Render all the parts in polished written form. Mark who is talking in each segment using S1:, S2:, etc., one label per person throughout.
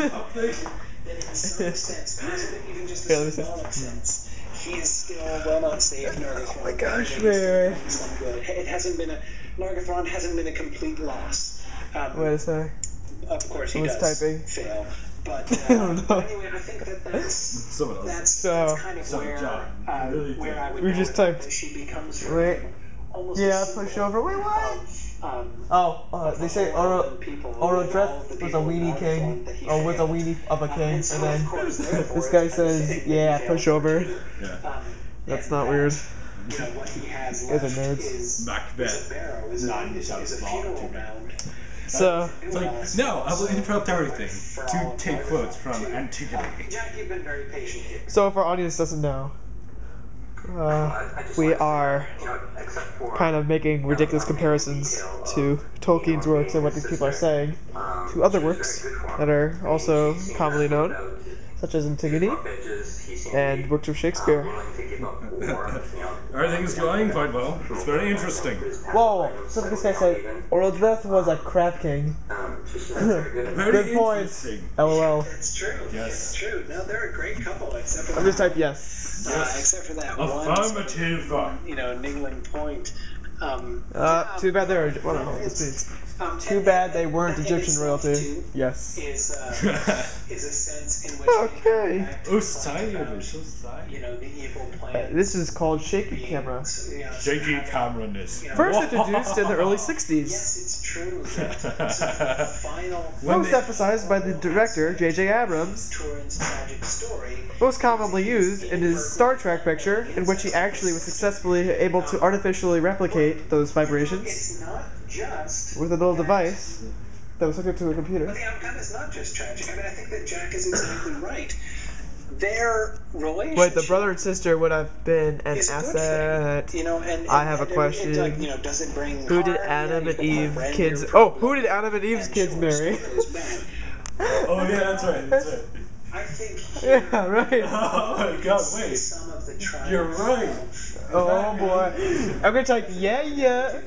S1: Something. That in some sense, possibly even just a symbolic sense, he is still well not saved nor
S2: Oh my gosh, man.
S1: It hasn't been Nargothrond hasn't been a complete loss.
S2: Wait a sec.
S1: Of course he does
S2: typing?
S1: fail. But
S2: I don't know.
S1: anyway, I think that's kind of where I would
S2: we
S1: go
S2: just
S1: with
S2: typed.
S1: that. She becomes almost
S2: Yeah,
S1: a
S2: push
S1: symbol
S2: over. Wait, what? They say Orodreth was a weenie king, or was a weenie of a king, and then this guy says, yeah, push over.
S1: Yeah.
S2: That's not weird.
S1: You know, what he has
S2: Guys are
S1: left
S2: nerds.
S1: is
S3: Macbeth.
S1: a barrow, is a funeral mound.
S2: So,
S3: it's like, no, I will interrupt everything to take quotes from Antigone.
S1: Jack, you've been very patient here.
S2: so if our audience doesn't know, we are kind of making ridiculous comparisons to Tolkien's works and what these people are saying to other works that are also commonly known, such as Antigone and works of Shakespeare.
S3: Everything's going quite well. It's very interesting.
S2: Whoa! So this guy said Orodreth was a crap king.
S3: Very
S2: Good point.
S3: interesting.
S2: LOL.
S1: It's true.
S3: Yes.
S1: It's true. No, they're a great couple, except for
S2: I'm just type yes.
S1: except for that
S3: Affirmative.
S1: one, niggling point.
S2: Too bad they're. What I don't know what this means. Too bad they weren't Egyptian royalty. Yes.
S1: Is a sense in which
S2: Okay.
S1: the evil plan.
S2: This is called shaky camera.
S3: Shaky camera-ness.
S2: First introduced in the early 60s.
S1: Yes, it's true. The final
S2: Most emphasized by the director J.J. Abrams.
S1: Turin's tragic story.
S2: Most commonly used in his Star Trek picture, in which he actually was successfully able to artificially replicate those vibrations
S1: It's not just
S2: with a little device that was hooked up to a computer.
S1: But the outcome is not just tragic. I mean, I think that Jack is exactly right. Their relationship.
S2: Wait, the brother and sister would have been an
S1: is a good
S2: asset.
S1: thing, and
S2: I have a
S1: it's
S2: question.
S1: like, does it bring
S2: Who did
S1: harm?
S2: Adam and
S1: You
S2: Eve
S1: friend,
S2: kids?
S1: your
S2: Oh, who did Adam and Eve's
S1: and
S2: kids
S1: sure,
S2: marry?
S1: stuff goes bad.
S3: Oh yeah, that's right. That's right.
S1: I think
S2: Yeah, right.
S3: Oh my God! Wait.
S1: some of the triumphs
S3: You're right.
S1: of-
S2: Oh boy. I'm gonna type yeah.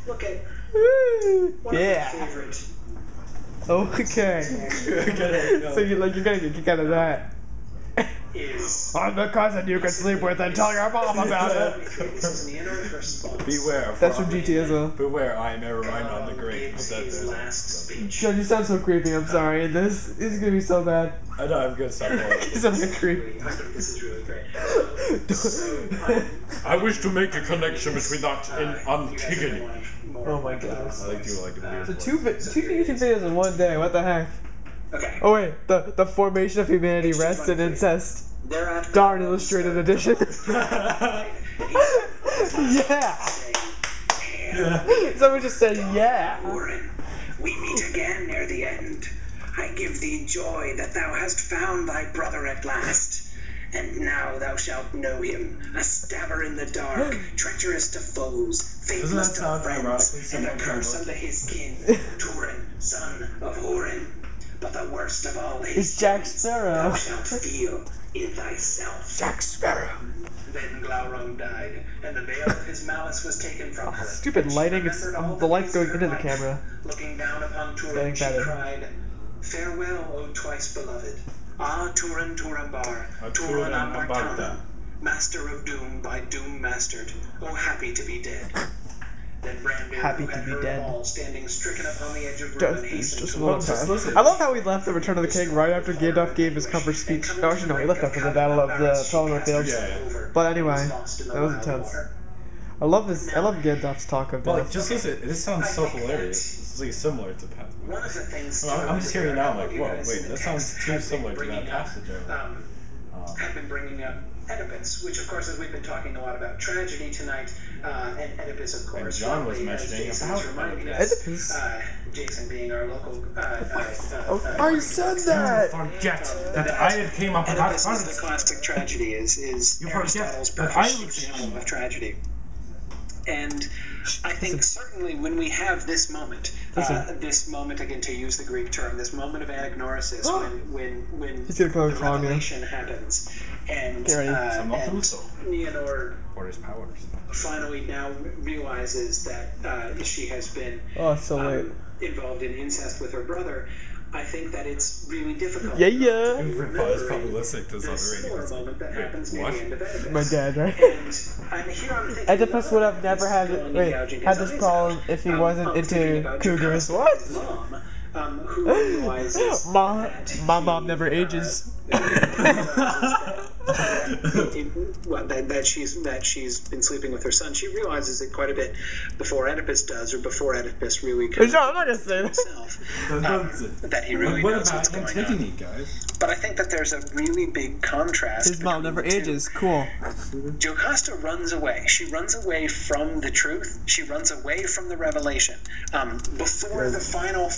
S1: Look at one
S2: Yeah.
S1: of my favorite.
S2: Okay. So you're gonna get a kick out of that.
S1: Is
S2: I'm the cousin you can sleep with and tell your mom about it.
S1: this is Leonard's response.
S3: Beware.
S2: That's from GTA.
S3: Beware, I am ever right on the grave.
S1: Gives
S3: Put that
S1: his
S3: there.
S1: last speech.
S2: John, you sound so creepy. I'm sorry. This is gonna be so bad.
S3: I know, I'm gonna stop
S2: You
S3: it.
S2: sound like a creep.
S1: I think this is really great.
S3: I wish to make a connection between that and Antigone.
S2: Oh my goodness.
S3: I like do like a weird.
S2: So two YouTube videos in one day. What the heck?
S1: Okay.
S2: Oh wait, the formation of humanity rests in incest.
S1: They're at
S2: Darn illustrated edition. Yeah. Someone just said yeah.
S1: Warren, we meet again near the end. I give thee joy that thou hast found thy brother at last. And now thou shalt know him, a stabber in the dark, treacherous to foes, faithless to
S3: sound
S1: friends,
S3: ironically
S1: and a
S3: similar to
S1: curse
S3: what-
S1: unto his kin, Turin, son of Horin. But the worst of all his
S2: It's Jack
S1: sins
S2: Sparrow.
S1: thou shalt feel in thyself.
S2: Jack Sparrow.
S1: Then Glaurung died, and the veil of his malice was taken from her.
S2: Stupid
S1: She
S2: lighting. It's
S1: remembered all
S2: the light's
S1: days of
S2: going
S1: her
S2: into the
S1: life.
S2: camera.
S1: Looking down upon
S2: getting
S1: Turin, she
S2: better.
S1: cried, "Farewell, O twice beloved. Ah, Turin Turambar,
S3: Turin
S1: Turin Ambartana,
S3: Ambarta.
S1: master of doom, by doom mastered. Oh, happy to be dead." Then Brandir,
S2: Happy
S1: who
S2: to
S1: had
S2: be
S1: heard
S2: dead.
S1: all, standing stricken upon the edge of
S2: Death
S1: ruin,
S2: is
S1: hastened
S2: just
S1: to
S2: a little
S1: look.
S2: time. I love how we left the Return of the King right after Gandalf gave his comfort speech. No, actually, no, he left after the Battle of the Pelennor Fields.
S3: Yeah.
S2: But anyway, that was intense. I love Gandalf's talk of
S3: Well, like,
S2: death.
S3: just listen. This sounds so hilarious. This is like similar to Pat.
S1: One of the things
S3: I'm just hearing it now. I'm like, whoa,
S1: guys
S3: wait,
S1: in the
S3: that sounds
S1: text
S3: too
S1: have
S3: similar
S1: been
S3: to that
S1: bringing up,
S3: passage.
S1: have been bringing up Oedipus, which of course, as we've been talking a lot about tragedy tonight, and Oedipus, of course,
S3: John was
S1: as
S3: mentioning
S1: Jason
S3: about
S1: is reminding us,
S2: Oedipus.
S1: Jason being our local.
S2: I said that.
S3: Forget that I had came up with that
S1: Oedipus is the classic tragedy. Is
S3: You forget
S1: Aristotle's
S3: that
S1: perfect
S3: I was-
S1: example of tragedy. And I think certainly when we have this moment again, to use the Greek term, this moment of anagnorisis, when
S2: He's gonna call
S1: the
S2: it Kanye.
S1: revelation happens, and
S2: Get ready.
S3: I'm not
S1: and
S3: doing so.
S1: Leonor
S3: Or his powers.
S1: finally now realizes that she has been
S2: Oh, it's so late.
S1: involved in incest with her brother. I think that it's really difficult.
S2: Yeah, yeah.
S3: Everybody's probably listening to this on the
S1: Similar
S3: radio.
S1: moment that happens near
S3: What?
S1: the end of Oedipus.
S2: My dad, right?
S1: And here I'm thinking
S2: Oedipus would have never had this problem if he wasn't into cougars. What?
S1: Who realizes
S2: My mom never ages.
S1: that she's been sleeping with her son. She realizes it quite a bit before Oedipus does, or before Oedipus really comes
S2: I'm not gonna say that.
S1: himself. That he really
S3: What
S1: knows what's
S3: about
S1: going on.
S3: Antigone, guys?
S1: But I think that there's a really big contrast.
S2: His mom
S1: between
S2: never
S1: the two.
S2: ages. Cool.
S1: Jocasta runs away. She runs away from the truth. She runs away from the revelation. Before the final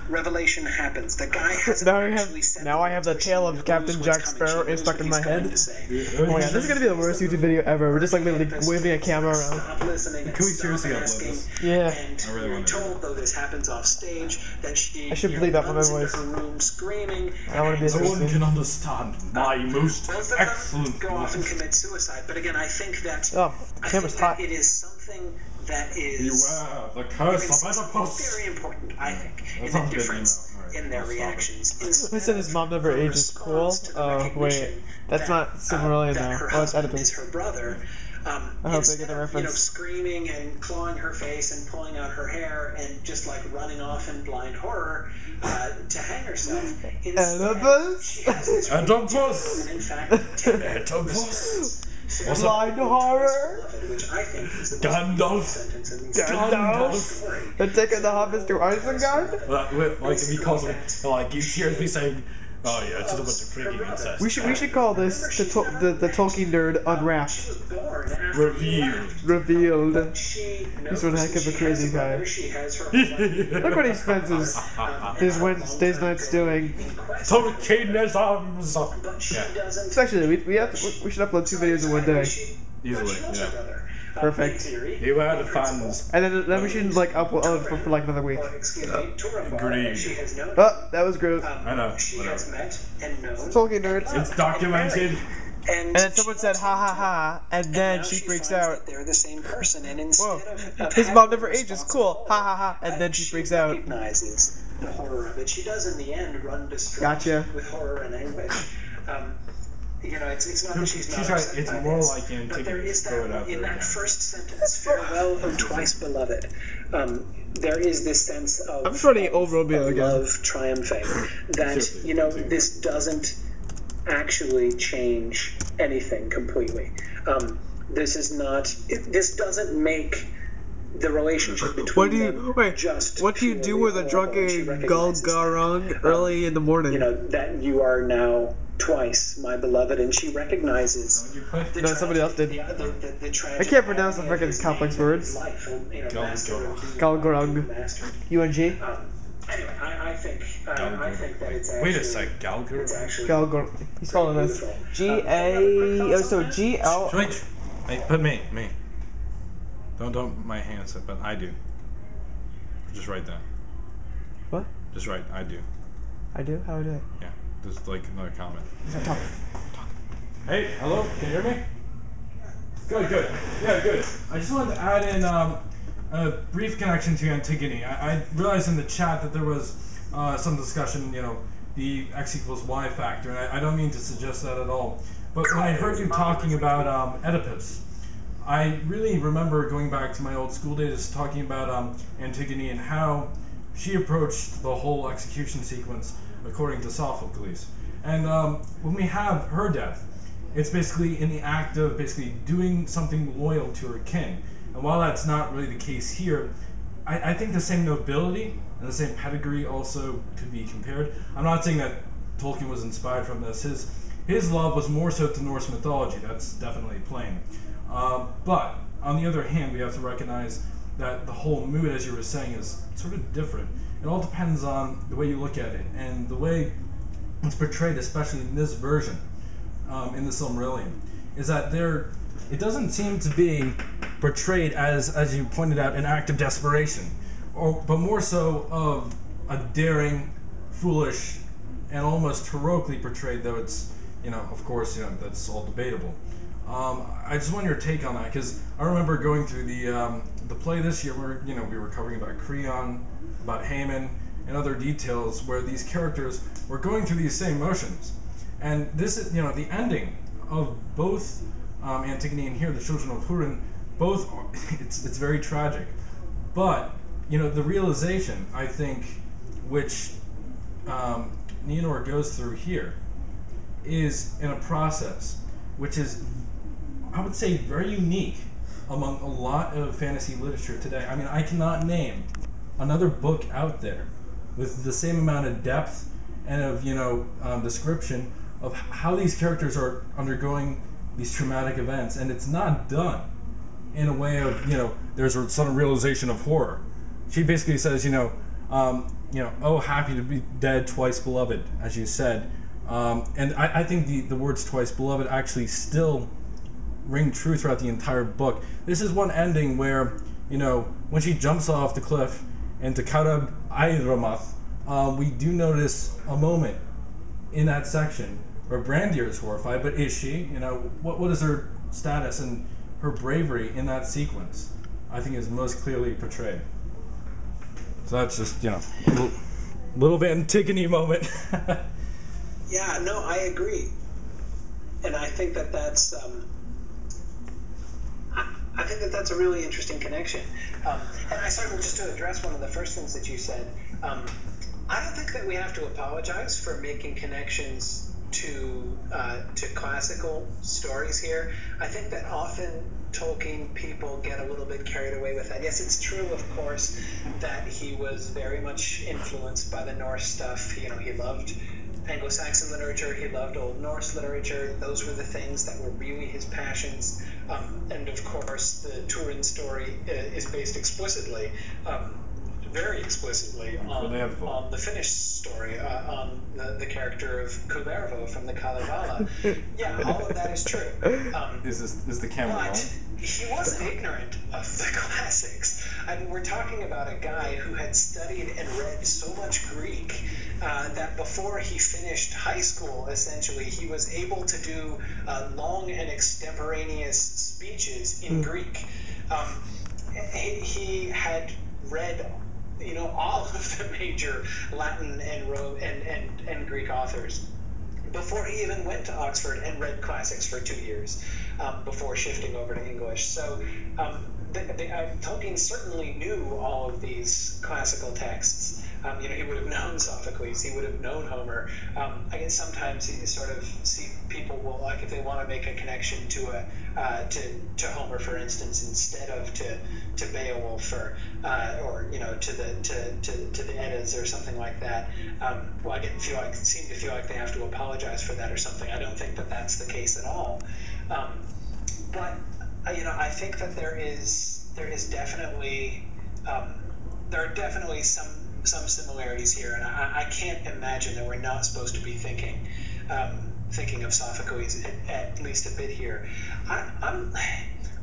S1: revelation happens, the guy has
S2: Now I have the tale of Captain Jack Sparrow stuck in my head. Oh my god, this is gonna be the worst YouTube video ever. We're just like literally waving a camera around.
S1: Stop listening.
S3: Can we seriously upload this?
S2: Yeah.
S1: And
S3: I really
S1: we're
S3: want to.
S1: told, though this happens off stage, that she
S2: I should bleep that with my
S1: runs into
S2: voice.
S1: her room screaming.
S2: I want to be a
S3: No one
S2: citizen.
S3: can understand my most
S1: Both of them
S3: excellent
S1: go off and
S3: voice.
S1: commit suicide. But again, I think that
S2: Oh,
S1: I
S2: camera's
S1: think that
S2: hot.
S1: it is something that is
S3: Beware the curse of Oedipus.
S1: very important, I think, in
S3: That's
S1: the
S3: not a good
S1: difference
S3: email. Alright,
S1: in their
S3: I'll stop it.
S1: reactions.
S2: He said his mom never ages. Cool. Oh, wait. That's not Silmarillion
S1: that
S2: though.
S1: her
S2: Oh, it's
S1: husband is
S2: Oedipus.
S1: her brother.
S2: I hope they
S1: Instead
S2: get the
S1: of,
S2: reference.
S1: screaming and clawing her face and pulling out her hair and just like running off in blind horror to hang herself. Instead,
S2: Oedipus?
S1: she has this
S3: Oedipus.
S1: and in fact,
S3: Oedipus.
S2: Blind horror.
S1: which I think is the
S3: Gandalf.
S1: sentence in these
S2: Gandalf. The taking the hobbits to Isengard?
S3: Like if he calls him, like he hears me saying, "Oh yeah, it's just a bunch of freaking incest."
S2: We should call this the Tolkien nerd unwrapped,
S1: born after
S3: Revealed.
S2: revealed.
S1: she
S2: He's one heck of a crazy guy.
S1: she has her
S2: Look what he spends his Wednesdays nights doing.
S3: Tolkienisms. Yeah,
S2: It's actually we should upload 2 videos in one day.
S3: easily. Yeah.
S2: Perfect.
S3: Beware the fans.
S2: And then we should like upload for like another week.
S3: Agreed.
S2: Oh, that was gross.
S3: I know.
S1: She has
S3: Whatever.
S1: met and known.
S2: Tolkien nerds.
S3: It's documented.
S1: And
S2: And then someone said ha ha ha, and then
S1: now
S2: she freaks
S1: finds
S2: out.
S1: that they're the same person, and instead
S2: Whoa.
S1: of
S2: His
S1: having
S2: mom never
S1: the
S2: ages. Cool. Ha ha ha. And then she freaks out.
S1: recognizes the horror of it. She does in the end run distraught
S2: Gotcha.
S1: with horror and anguish. It's not that she's not
S3: She's right,
S1: upset
S3: it's
S1: by
S3: more
S1: this,
S3: like
S1: but there is
S3: throw it
S1: that
S3: out
S1: in
S3: there
S1: that
S3: again.
S1: first sentence, farewell, O twice beloved. There is this sense of
S2: I'm just running over Romeo again.
S1: love triumphing. That
S3: Seriously.
S1: this doesn't actually change anything completely. This doesn't make the relationship between
S2: What do you
S1: them
S2: wait?
S1: just
S2: What do you do with a
S1: purely
S2: drunken
S1: horrible. She
S2: Gulgarung
S1: recognizes
S2: early in the morning?
S1: that you are now twice my beloved, and she recognizes
S3: You put
S1: the
S2: No, somebody else did.
S1: the
S2: I can't pronounce the freaking complex words. Gulgarung. UNG.
S1: Anyway, I think that it's actually.
S3: Wait a sec, Galgar.
S1: It's actually
S2: Gulgar. He's calling us GA. Oh, so GL.
S3: Wait, put me. Don't my hands up, but I do. Just write that.
S2: What?
S3: Just write, I do.
S2: I do. How do I?
S3: Yeah, just like another comment.
S2: Talk.
S3: Hey, hello, can you hear me? Good. Yeah, good. I just wanted to add in a brief connection to Antigone. I realized in the chat that there was some discussion, the x equals y factor, and I don't mean to suggest that at all. But when I heard you talking about Oedipus, I really remember going back to my old school days talking about Antigone and how she approached the whole execution sequence according to Sophocles. And when we have her death, it's basically in the act of basically doing something loyal to her king. And while that's not really the case here, I think the same nobility and the same pedigree also could be compared. I'm not saying that Tolkien was inspired from this. His love was more so to Norse mythology. That's definitely plain. But on the other hand, we have to recognize that the whole mood, as you were saying, is sort of different. It all depends on the way you look at it and the way it's portrayed, especially in this version, in the Silmarillion, is that it doesn't seem to be portrayed as you pointed out, an act of desperation, but more so of a daring, foolish, and almost heroically portrayed, though it's, of course, that's all debatable. I just want your take on that, because I remember going through the play this year where we were covering about Creon, about Haman, and other details where these characters were going through these same motions. And this is, the ending of both Antigone and here, the Children of Húrin, both, it's very tragic. But, the realization, I think, which Nienor goes through here, is in a process which is, I would say, very unique among a lot of fantasy literature today. I mean, I cannot name another book out there with the same amount of depth and of, description of how these characters are undergoing these traumatic events, and it's not done in a way of, there's a sudden realization of horror. She basically says, oh, happy to be dead, twice beloved, as you said. And I think the words twice beloved actually still ring true throughout the entire book. This is one ending where, when she jumps off the cliff into Karab Airamoth, we do notice a moment in that section where Brandir is horrified, but is she? What is her status and her bravery in that sequence? I think is most clearly portrayed. So that's just, a little bit Antigone moment.
S1: Yeah, no, I agree. And I think that that's that's a really interesting connection. And I sort of, just to address one of the first things that you said, I don't think that we have to apologize for making connections to classical stories here. I think that often Tolkien people get a little bit carried away with that. Yes, it's true, of course, that he was very much influenced by the Norse stuff. He loved Anglo-Saxon literature, he loved Old Norse literature. Those were the things that were really his passions. And of course, the Turin story is based explicitly, very explicitly, on the Finnish story, on the character of Kullervo from the Kalevala. Yeah, all of that is true.
S3: Is the camera on?
S1: But he wasn't ignorant of the classics. I mean, we're talking about a guy who had studied and read so much Greek that before he finished high school, essentially, he was able to do long and extemporaneous speeches in Greek. He had read, all of the major Latin and Greek authors before he even went to Oxford and read classics for 2 years before shifting over to English. So Tolkien certainly knew all of these classical texts. He would have known Sophocles, he would have known Homer. I guess sometimes you sort of see people will, like, if they want to make a connection to to Homer, for instance, instead of to Beowulf or to the Eddas or something like that. I seem to feel like they have to apologize for that or something. I don't think that that's the case at all. But I think that there is definitely there are definitely some similarities here, and I can't imagine that we're not supposed to be thinking of Sophocles at least a bit here. I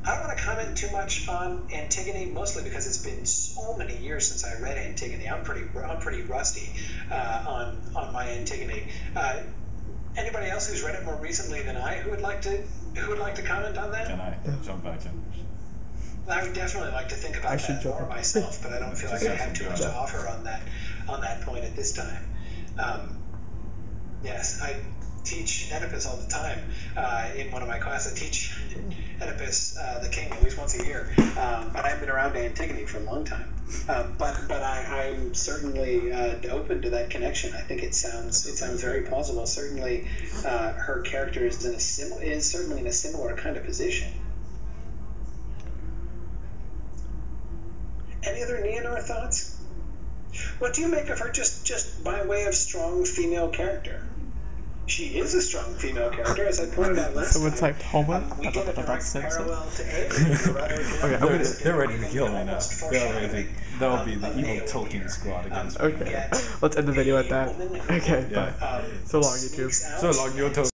S1: don't want to comment too much on Antigone, mostly because it's been so many years since I read Antigone. I'm pretty rusty on my Antigone. Anybody else who's read it more recently than I who would like to comment on that?
S3: Can I jump back in?
S1: I would definitely like to think about that more myself, but I don't feel like I have too much to offer on that point at this time. Yes, I teach Oedipus all the time. In one of my classes, I teach Oedipus the King at least once a year. But I've been around Antigone for a long time. But I'm certainly open to that connection. I think it sounds very plausible. Certainly, her character is certainly in a similar kind of position. Any other Nienor thoughts? What do you make of her just by way of strong female character? She is a strong female character, as I pointed out last
S2: Someone
S1: time.
S2: typed Homer?
S1: We get a direct parallel to Aegon.
S2: Okay,
S3: they're ready to kill me now. That'll be the evil Tolkien squad against me.
S2: Okay, let's end the video at that. Okay,
S3: Yeah.
S2: bye. So long, YouTube.
S3: So long, YouTube.